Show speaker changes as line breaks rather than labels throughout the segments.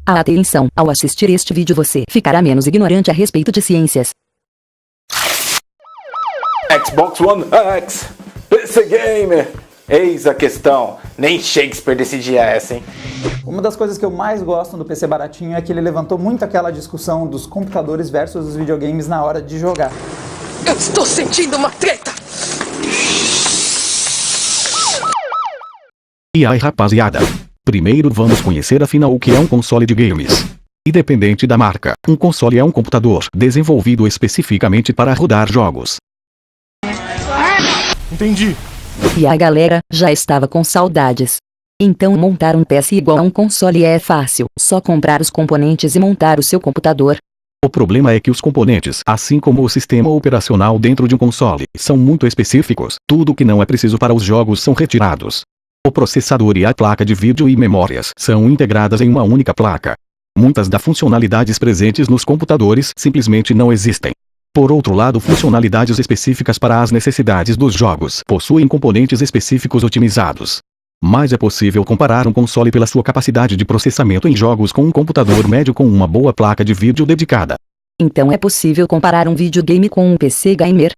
Atenção, ao assistir este vídeo você ficará menos ignorante a respeito de ciências.
Xbox One X, PC Gamer, eis a questão. Nem Shakespeare decidia essa, hein?
Uma das coisas que eu mais gosto do PC baratinho é que ele levantou muito aquela discussão dos computadores versus os videogames na hora de jogar.
Eu estou sentindo uma treta!
E aí, rapaziada? Primeiro vamos conhecer afinal o que é um console de games. Independente da marca, um console é um computador desenvolvido especificamente para rodar jogos.
Entendi.
E a galera já estava com saudades. Então montar um PC igual a um console é fácil, só comprar os componentes e montar o seu computador.
O problema é que os componentes, assim como o sistema operacional dentro de um console, são muito específicos. Tudo que não é preciso para os jogos são retirados. O processador e a placa de vídeo e memórias são integradas em uma única placa. Muitas das funcionalidades presentes nos computadores simplesmente não existem. Por outro lado, funcionalidades específicas para as necessidades dos jogos possuem componentes específicos otimizados. Mas é possível comparar um console pela sua capacidade de processamento em jogos com um computador médio com uma boa placa de vídeo dedicada.
Então é possível comparar um videogame com um PC gamer?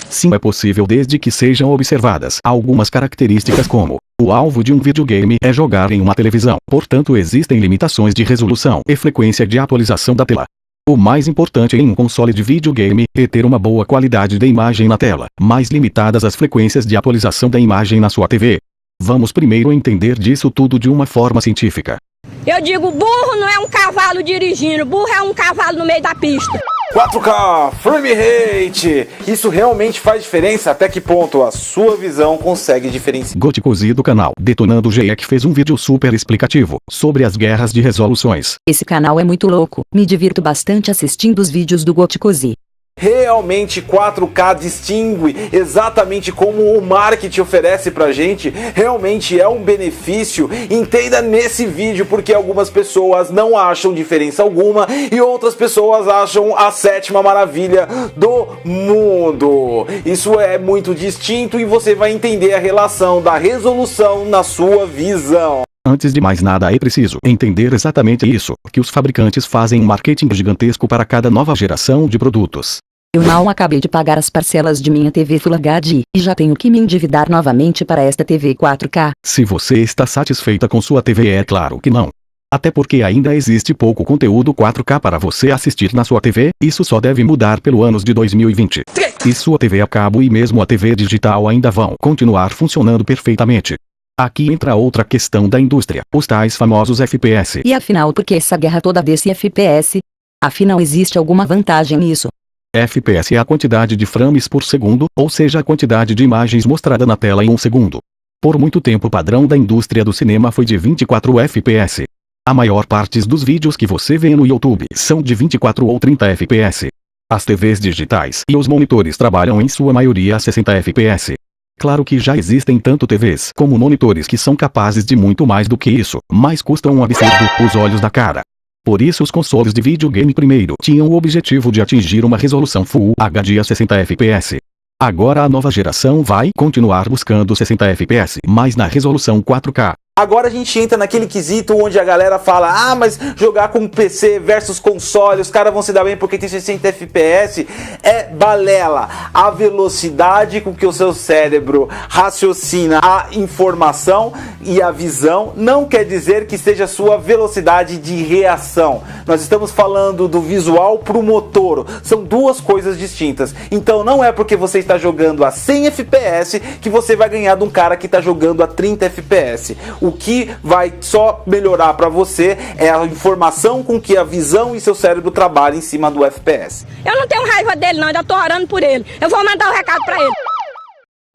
Sim, é possível desde que sejam observadas algumas características como: o alvo de um videogame é jogar em uma televisão, portanto existem limitações de resolução e frequência de atualização da tela. O mais importante em um console de videogame é ter uma boa qualidade de imagem na tela, mais limitadas as frequências de atualização da imagem na sua TV. Vamos primeiro entender disso tudo de uma forma científica.
Eu digo, burro não é um cavalo dirigindo, burro é um cavalo no meio da pista.
4K, frame rate, isso realmente faz diferença? Até que ponto a sua visão consegue diferenciar?
Gotikozy do canal Detonando GEC fez um vídeo super explicativo sobre as guerras de resoluções.
Esse canal é muito louco, me divirto bastante assistindo os vídeos do Gotikozy.
Realmente 4K distingue exatamente como o marketing oferece pra gente, realmente é um benefício. Entenda nesse vídeo porque algumas pessoas não acham diferença alguma e outras pessoas acham a sétima maravilha do mundo. Isso é muito distinto e você vai entender a relação da resolução na sua visão.
Antes de mais nada é preciso entender exatamente isso, que os fabricantes fazem um marketing gigantesco para cada nova geração de produtos.
Eu não acabei de pagar as parcelas de minha TV Full HD, e já tenho que me endividar novamente para esta TV 4K.
Se você está satisfeita com sua TV, é claro que não. Até porque ainda existe pouco conteúdo 4K para você assistir na sua TV, isso só deve mudar pelo ano de 2020. E sua TV a cabo e mesmo a TV digital ainda vão continuar funcionando perfeitamente. Aqui entra outra questão da indústria, os tais famosos FPS.
E afinal, por que essa guerra toda desse FPS? Afinal, existe alguma vantagem nisso?
FPS é a quantidade de frames por segundo, ou seja, a quantidade de imagens mostrada na tela em um segundo. Por muito tempo o padrão da indústria do cinema foi de 24 FPS. A maior parte dos vídeos que você vê no YouTube são de 24 ou 30 FPS. As TVs digitais e os monitores trabalham em sua maioria a 60 FPS. Claro que já existem tanto TVs como monitores que são capazes de muito mais do que isso, mas custam um absurdo os olhos da cara. Por isso os consoles de videogame primeiro tinham o objetivo de atingir uma resolução Full HD a 60 FPS. Agora a nova geração vai continuar buscando 60 FPS, mas na resolução 4K.
Agora a gente entra naquele quesito onde a galera fala: ah, mas jogar com PC versus console, os caras vão se dar bem porque tem 60 FPS. É balela. A velocidade com que o seu cérebro raciocina a informação e a visão não quer dizer que seja a sua velocidade de reação. Nós estamos falando do visual pro motor. São duas coisas distintas. Então não é porque você está jogando a 100 FPS que você vai ganhar de um cara que está jogando a 30 FPS. O que vai só melhorar para você é a informação com que a visão e seu cérebro trabalham em cima do FPS.
Eu não tenho raiva dele não, ainda tô orando por ele. Eu vou mandar o recado para ele.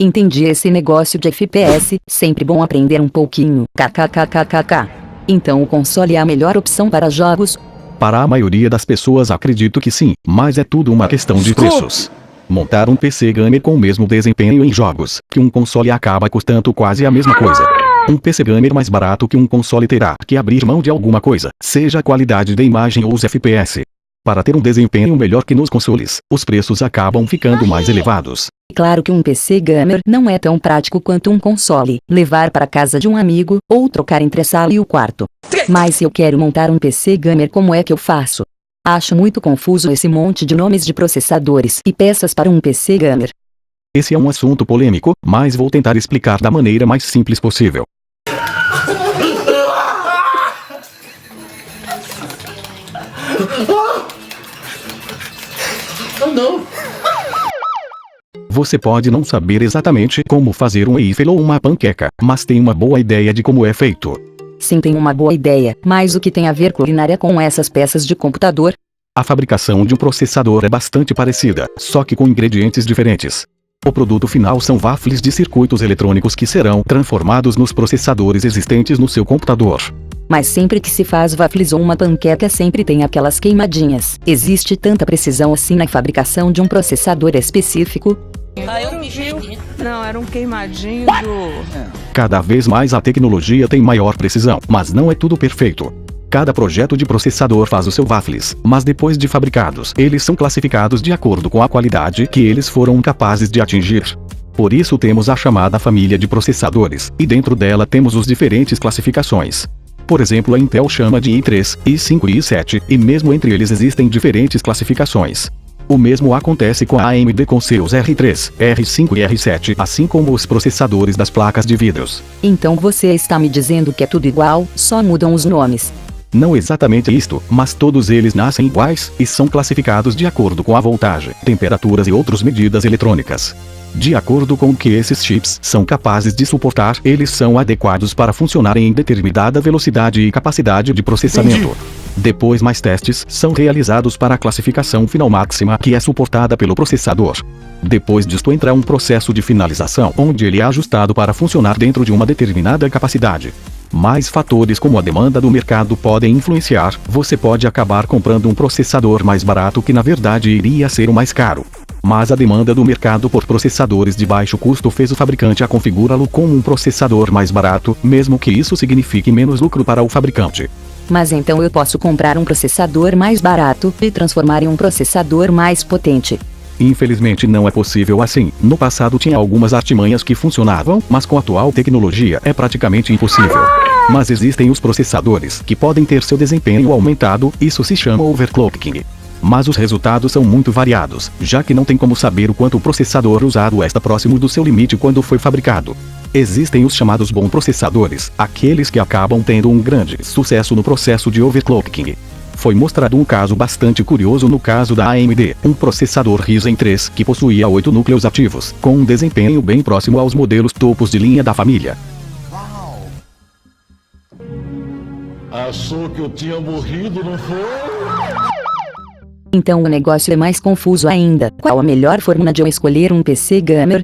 Entendi esse negócio de FPS, sempre bom aprender um pouquinho. KKKKKK. Então o console é a melhor opção para jogos?
Para a maioria das pessoas acredito que sim, mas é tudo uma questão de preços. Montar um PC gamer com o mesmo desempenho em jogos que um console acaba custando quase a mesma coisa. Um PC gamer mais barato que um console terá que abrir mão de alguma coisa, seja a qualidade da imagem ou os FPS. Para ter um desempenho melhor que nos consoles, os preços acabam ficando mais elevados.
Claro que um PC gamer não é tão prático quanto um console, levar para casa de um amigo, ou trocar entre a sala e o quarto. Mas se eu quero montar um PC gamer, como é que eu faço? Acho muito confuso esse monte de nomes de processadores e peças para um PC gamer.
Esse é um assunto polêmico, mas vou tentar explicar da maneira mais simples possível. Você pode não saber exatamente como fazer um waffle ou uma panqueca, mas tem uma boa ideia de como é feito.
Sim, tem uma boa ideia, mas o que tem a ver culinária com essas peças de computador?
A fabricação de um processador é bastante parecida, só que com ingredientes diferentes. O produto final são waffles de circuitos eletrônicos que serão transformados nos processadores existentes no seu computador.
Mas sempre que se faz waffles ou uma panqueca sempre tem aquelas queimadinhas. Existe tanta precisão assim na fabricação de um processador específico?
Não, era um queimadinho do...
Cada vez mais a tecnologia tem maior precisão, mas não é tudo perfeito. Cada projeto de processador faz o seu waffles, mas depois de fabricados, eles são classificados de acordo com a qualidade que eles foram capazes de atingir. Por isso temos a chamada família de processadores, e dentro dela temos os diferentes classificações. Por exemplo, a Intel chama de i3, i5 e i7, e mesmo entre eles existem diferentes classificações. O mesmo acontece com a AMD com seus R3, R5 e R7, assim como os processadores das placas de vidros.
Então você está me dizendo que é tudo igual, só mudam os nomes.
Não exatamente isto, mas todos eles nascem iguais e são classificados de acordo com a voltagem, temperaturas e outras medidas eletrônicas. De acordo com o que esses chips são capazes de suportar, eles são adequados para funcionarem em determinada velocidade e capacidade de processamento. Entendi. Depois mais testes são realizados para a classificação final máxima que é suportada pelo processador. Depois disto entra um processo de finalização, onde ele é ajustado para funcionar dentro de uma determinada capacidade. Mais fatores como a demanda do mercado podem influenciar, você pode acabar comprando um processador mais barato que na verdade iria ser o mais caro. Mas a demanda do mercado por processadores de baixo custo fez o fabricante a configurá-lo como um processador mais barato, mesmo que isso signifique menos lucro para o fabricante.
Mas então eu posso comprar um processador mais barato e transformar em um processador mais potente.
Infelizmente não é possível assim. No passado tinha algumas artimanhas que funcionavam, mas com a atual tecnologia é praticamente impossível. Mas existem os processadores que podem ter seu desempenho aumentado, isso se chama overclocking. Mas os resultados são muito variados, já que não tem como saber o quanto o processador usado está próximo do seu limite quando foi fabricado. Existem os chamados bons processadores, aqueles que acabam tendo um grande sucesso no processo de overclocking. Foi mostrado um caso bastante curioso no caso da AMD, um processador Ryzen 3 que possuía 8 núcleos ativos, com um desempenho bem próximo aos modelos topos de linha da família.
Achou que eu tinha morrido, não foi?
Então o negócio é mais confuso ainda. Qual a melhor forma de eu escolher um PC gamer?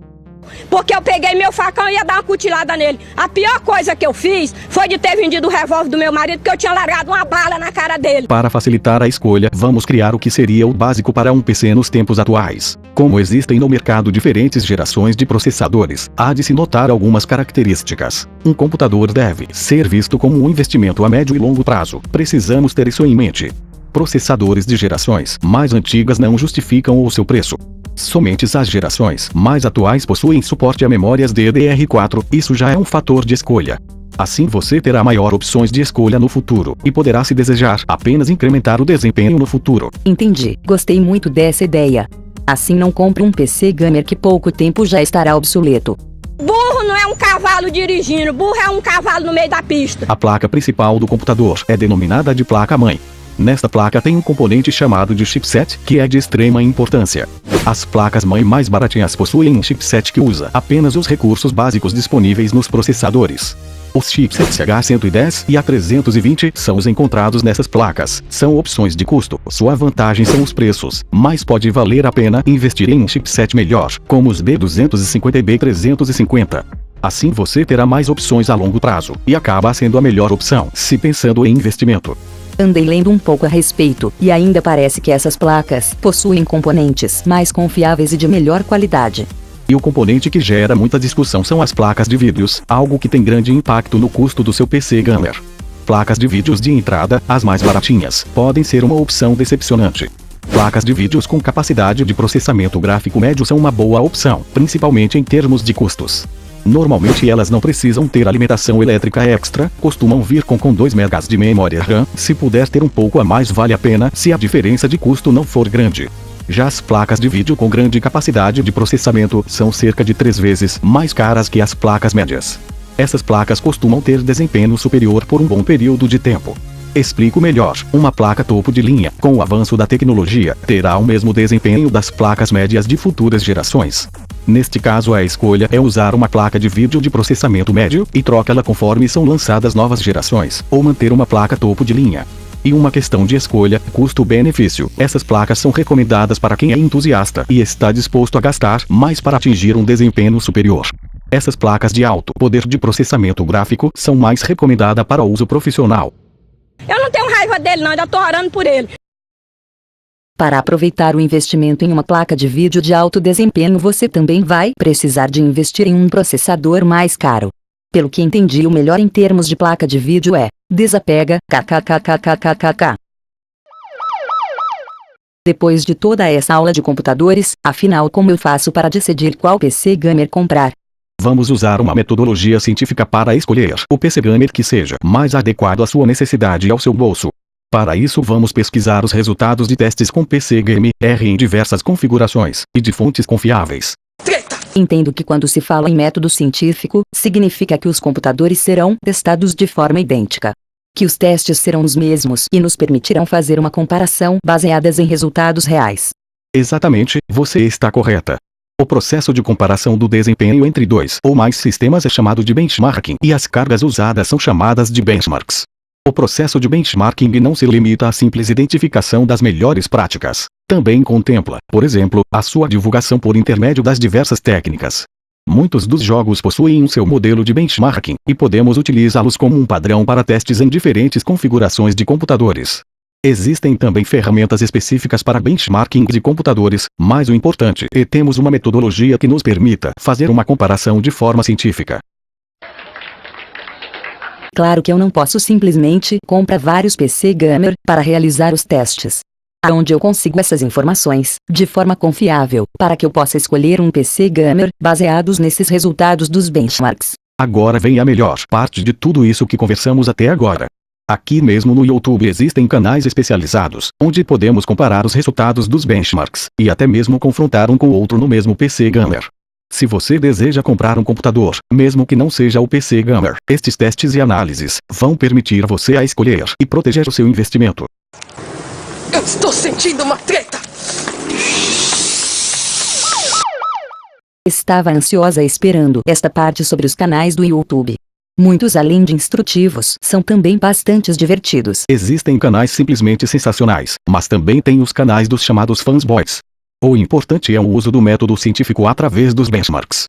Porque eu peguei meu facão e ia dar uma cutilada nele. A pior coisa que eu fiz foi de ter vendido o revólver do meu marido, porque eu tinha largado uma bala na cara dele.
Para facilitar a escolha, vamos criar o que seria o básico para um PC nos tempos atuais. Como existem no mercado diferentes gerações de processadores, há de se notar algumas características. Um computador deve ser visto como um investimento a médio e longo prazo. Precisamos ter isso em mente. Processadores de gerações mais antigas não justificam o seu preço. Somente as gerações mais atuais possuem suporte a memórias DDR4, isso já é um fator de escolha. Assim você terá maior opções de escolha no futuro, e poderá, se desejar, apenas incrementar o desempenho no futuro.
Entendi, gostei muito dessa ideia. Assim não compre um PC gamer que pouco tempo já estará obsoleto.
Burro não é um cavalo dirigindo, burro é um cavalo no meio da pista.
A placa principal do computador é denominada de placa-mãe. Nesta placa tem um componente chamado de chipset, que é de extrema importância. As placas-mãe mais baratinhas possuem um chipset que usa apenas os recursos básicos disponíveis nos processadores. Os chipsets H110 e A320 são os encontrados nessas placas. São opções de custo. Sua vantagem são os preços, mas pode valer a pena investir em um chipset melhor, como os B250 e B350. Assim você terá mais opções a longo prazo, e acaba sendo a melhor opção, se pensando em investimento.
Andei lendo um pouco a respeito, e ainda parece que essas placas possuem componentes mais confiáveis e de melhor qualidade.
E o componente que gera muita discussão são as placas de vídeos, algo que tem grande impacto no custo do seu PC gamer. Placas de vídeos de entrada, as mais baratinhas, podem ser uma opção decepcionante. Placas de vídeos com capacidade de processamento gráfico médio são uma boa opção, principalmente em termos de custos. Normalmente elas não precisam ter alimentação elétrica extra, costumam vir com 2 MB de memória RAM, se puder ter um pouco a mais vale a pena se a diferença de custo não for grande. Já as placas de vídeo com grande capacidade de processamento são cerca de 3 vezes mais caras que as placas médias. Essas placas costumam ter desempenho superior por um bom período de tempo. Explico melhor. Uma placa topo de linha, com o avanço da tecnologia, terá o mesmo desempenho das placas médias de futuras gerações. Neste caso a escolha é usar uma placa de vídeo de processamento médio e troca-la conforme são lançadas novas gerações, ou manter uma placa topo de linha. E uma questão de escolha, custo-benefício. Essas placas são recomendadas para quem é entusiasta e está disposto a gastar mais para atingir um desempenho superior. Essas placas de alto poder de processamento gráfico são mais recomendadas para uso profissional.
Eu não tenho raiva dele não, ainda tô orando por ele.
Para aproveitar o investimento em uma placa de vídeo de alto desempenho, você também vai precisar de investir em um processador mais caro. Pelo que entendi, o melhor em termos de placa de vídeo é Desapega, kkkkkkkk. Depois de toda essa aula de computadores, afinal como eu faço para decidir qual PC gamer comprar?
Vamos usar uma metodologia científica para escolher o PC gamer que seja mais adequado à sua necessidade e ao seu bolso. Para isso vamos pesquisar os resultados de testes com PC gamer em diversas configurações e de fontes confiáveis.
Entendo que quando se fala em método científico, significa que os computadores serão testados de forma idêntica. Que os testes serão os mesmos e nos permitirão fazer uma comparação baseadas em resultados reais.
Exatamente, você está correta. O processo de comparação do desempenho entre 2 ou mais sistemas é chamado de benchmarking e as cargas usadas são chamadas de benchmarks. O processo de benchmarking não se limita à simples identificação das melhores práticas. Também contempla, por exemplo, a sua divulgação por intermédio das diversas técnicas. Muitos dos jogos possuem um seu modelo de benchmarking, e podemos utilizá-los como um padrão para testes em diferentes configurações de computadores. Existem também ferramentas específicas para benchmarking de computadores, mas o importante é termos uma metodologia que nos permita fazer uma comparação de forma científica.
Claro que eu não posso simplesmente comprar vários PC gamer para realizar os testes. Aonde eu consigo essas informações, de forma confiável, para que eu possa escolher um PC gamer, baseados nesses resultados dos benchmarks?
Agora vem a melhor parte de tudo isso que conversamos até agora. Aqui mesmo no YouTube existem canais especializados, onde podemos comparar os resultados dos benchmarks, e até mesmo confrontar um com o outro no mesmo PC gamer. Se você deseja comprar um computador, mesmo que não seja o PC gamer, estes testes e análises vão permitir você a escolher e proteger o seu investimento.
Eu estou sentindo uma treta!
Estava ansiosa esperando esta parte sobre os canais do YouTube. Muitos, além de instrutivos, são também bastante divertidos.
Existem canais simplesmente sensacionais, mas também tem os canais dos chamados fanboys. O importante é o uso do método científico através dos benchmarks.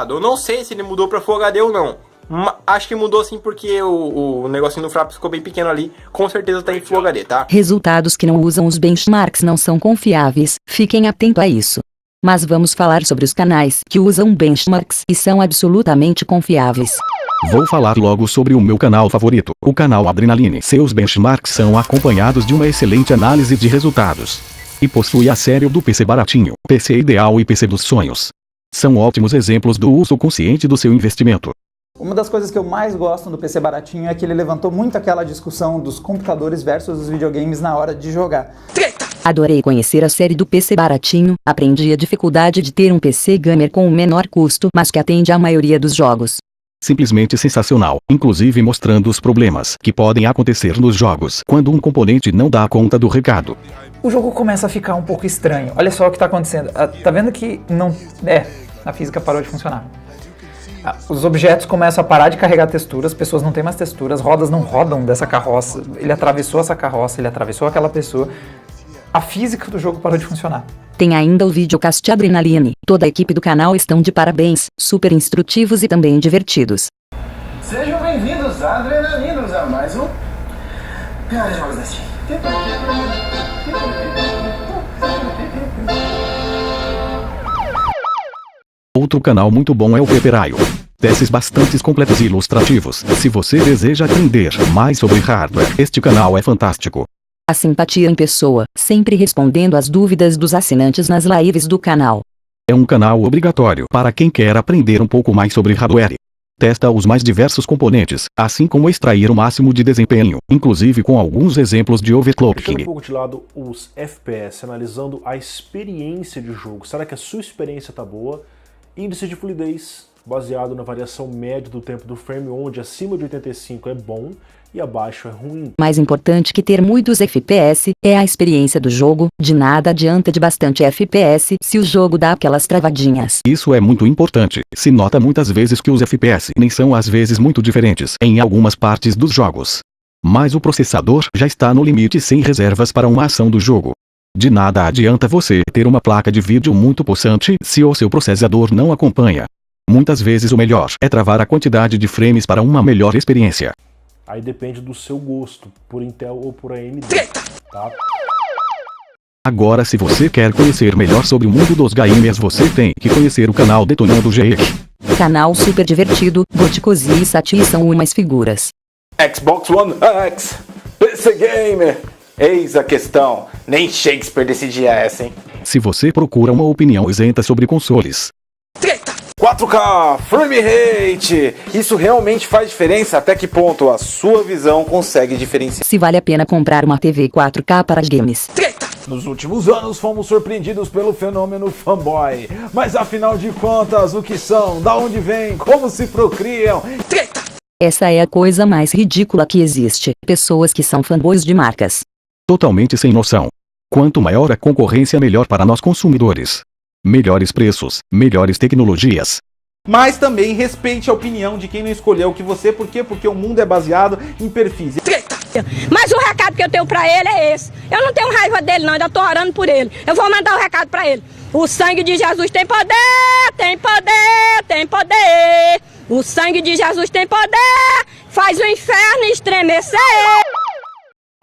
Eu não sei se ele mudou para Full HD ou não. Acho que mudou sim porque o negocinho do Fraps ficou bem pequeno ali. Com certeza tá em Full HD, tá?
Resultados que não usam os benchmarks não são confiáveis, fiquem atentos a isso. Mas vamos falar sobre os canais que usam benchmarks e são absolutamente confiáveis.
Vou falar logo sobre o meu canal favorito, o canal Adrenaline. Seus benchmarks são acompanhados de uma excelente análise de resultados. E possui a série do PC baratinho, PC ideal e PC dos sonhos. São ótimos exemplos do uso consciente do seu investimento.
Uma das coisas que eu mais gosto do PC baratinho é que ele levantou muito aquela discussão dos computadores versus os videogames na hora de jogar.
Adorei conhecer a série do PC baratinho, aprendi a dificuldade de ter um PC gamer com o menor custo, mas que atende à maioria dos jogos.
Simplesmente sensacional, inclusive mostrando os problemas que podem acontecer nos jogos quando um componente não dá conta do recado.
O jogo começa a ficar um pouco estranho. Olha só o que está acontecendo. Tá vendo que não... a física parou de funcionar. Os objetos começam a parar de carregar texturas, as pessoas não têm mais texturas, rodas não rodam dessa carroça, ele atravessou essa carroça, ele atravessou aquela pessoa. A física do jogo parou de funcionar.
Tem ainda o videocast Adrenaline. Toda a equipe do canal estão de parabéns, super instrutivos e também divertidos.
Sejam bem-vindos, adrenalinos, a mais um... Jogos da Steam.
Outro canal muito bom é o Peperaio. Testes bastante completos e ilustrativos. Se você deseja aprender mais sobre hardware, este canal é fantástico.
A simpatia em pessoa, sempre respondendo às dúvidas dos assinantes nas lives do canal.
É um canal obrigatório para quem quer aprender um pouco mais sobre hardware. Testa os mais diversos componentes, assim como extrair o máximo de desempenho, inclusive com alguns exemplos de overclocking.
Deixando um pouco de lado os FPS, analisando a experiência de jogo. Será que a sua experiência está boa? Índice de fluidez, baseado na variação média do tempo do frame, onde acima de 85 é bom e abaixo é ruim.
Mais importante que ter muitos FPS, é a experiência do jogo. De nada adianta de bastante FPS se o jogo dá aquelas travadinhas.
Isso é muito importante. Se nota muitas vezes que os FPS nem são às vezes muito diferentes em algumas partes dos jogos. Mas o processador já está no limite sem reservas para uma ação do jogo. De nada adianta você ter uma placa de vídeo muito possante se o seu processador não acompanha. Muitas vezes o melhor é travar a quantidade de frames para uma melhor experiência.
Aí depende do seu gosto, por Intel ou por AMD, tá?
Agora, se você quer conhecer melhor sobre o mundo dos gamers, você tem que conhecer o canal Detonando Geek.
Canal super divertido, Goticos e Sati são umas figuras.
Xbox One X, PC Gamer. Eis a questão. Nem Shakespeare decidia essa, hein?
Se você procura uma opinião isenta sobre consoles.
4K, frame rate, isso realmente faz diferença? Até que ponto a sua visão consegue diferenciar?
Se vale a pena comprar uma TV 4K para games.
Nos últimos anos fomos surpreendidos pelo fenômeno fanboy. Mas afinal de contas, o que são? Da onde vêm? Como se procriam?
Essa é a coisa mais ridícula que existe. Pessoas que são fanboys de marcas.
Totalmente sem noção. Quanto maior a concorrência, melhor para nós consumidores. Melhores preços, melhores tecnologias.
Mas também respeite a opinião de quem não escolheu que você, por quê? Porque o mundo é baseado em perfis.
Mas o recado que eu tenho pra ele é esse. Eu não tenho raiva dele não, ainda tô orando por ele. Eu vou mandar o recado pra ele. O sangue de Jesus tem poder, tem poder, tem poder. O sangue de Jesus tem poder, faz o inferno estremecer.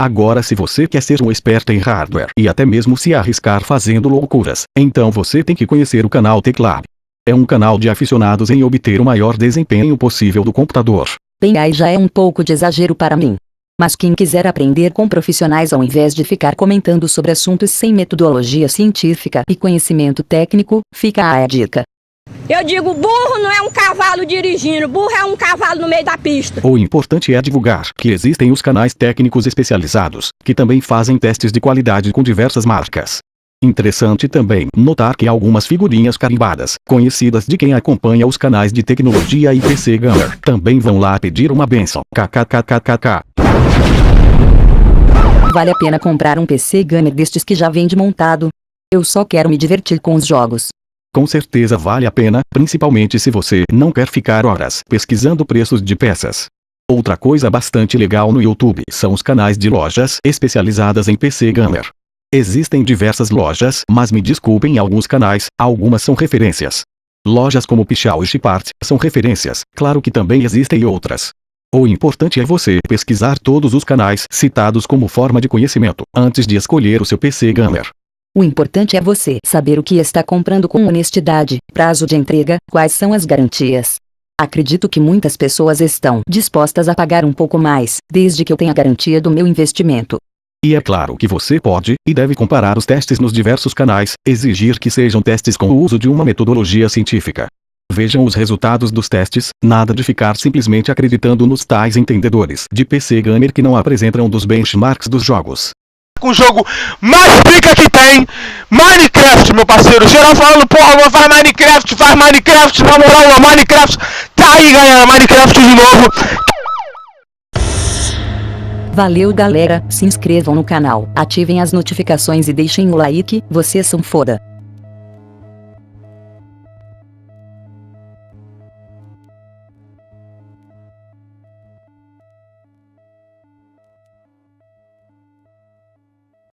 Agora, se você quer ser um experto em hardware e até mesmo se arriscar fazendo loucuras, então você tem que conhecer o canal Teclab. É um canal de aficionados em obter o maior desempenho possível do computador.
Bem, aí já é um pouco de exagero para mim. Mas quem quiser aprender com profissionais ao invés de ficar comentando sobre assuntos sem metodologia científica e conhecimento técnico, fica a dica.
Eu digo, burro não é um cavalo dirigindo, burro é um cavalo no meio da pista.
O importante é divulgar que existem os canais técnicos especializados, que também fazem testes de qualidade com diversas marcas. Interessante também notar que algumas figurinhas carimbadas, conhecidas de quem acompanha os canais de tecnologia e PC Gamer, também vão lá pedir uma benção. KKKKKK.
Vale a pena comprar um PC Gamer destes que já vende montado? Eu só quero me divertir com os jogos.
Com certeza vale a pena, principalmente se você não quer ficar horas pesquisando preços de peças. Outra coisa bastante legal no YouTube são os canais de lojas especializadas em PC Gamer. Existem diversas lojas, mas me desculpem, alguns canais, algumas são referências. Lojas como Pichau e Chipart são referências, claro que também existem outras. O importante é você pesquisar todos os canais citados como forma de conhecimento, antes de escolher o seu PC Gamer.
O importante é você saber o que está comprando com honestidade, prazo de entrega, quais são as garantias. Acredito que muitas pessoas estão dispostas a pagar um pouco mais, desde que eu tenha a garantia do meu investimento.
E é claro que você pode e deve comparar os testes nos diversos canais, exigir que sejam testes com o uso de uma metodologia científica. Vejam os resultados dos testes, nada de ficar simplesmente acreditando nos tais entendedores de PC Gamer que não apresentam dos benchmarks dos jogos.
Com o jogo mais pica que tem, Minecraft, meu parceiro. Geral falando, porra, faz Minecraft, na moral, Minecraft tá aí, galera, Minecraft de novo.
Valeu, galera, se inscrevam no canal, ativem as notificações e deixem o like, vocês são foda.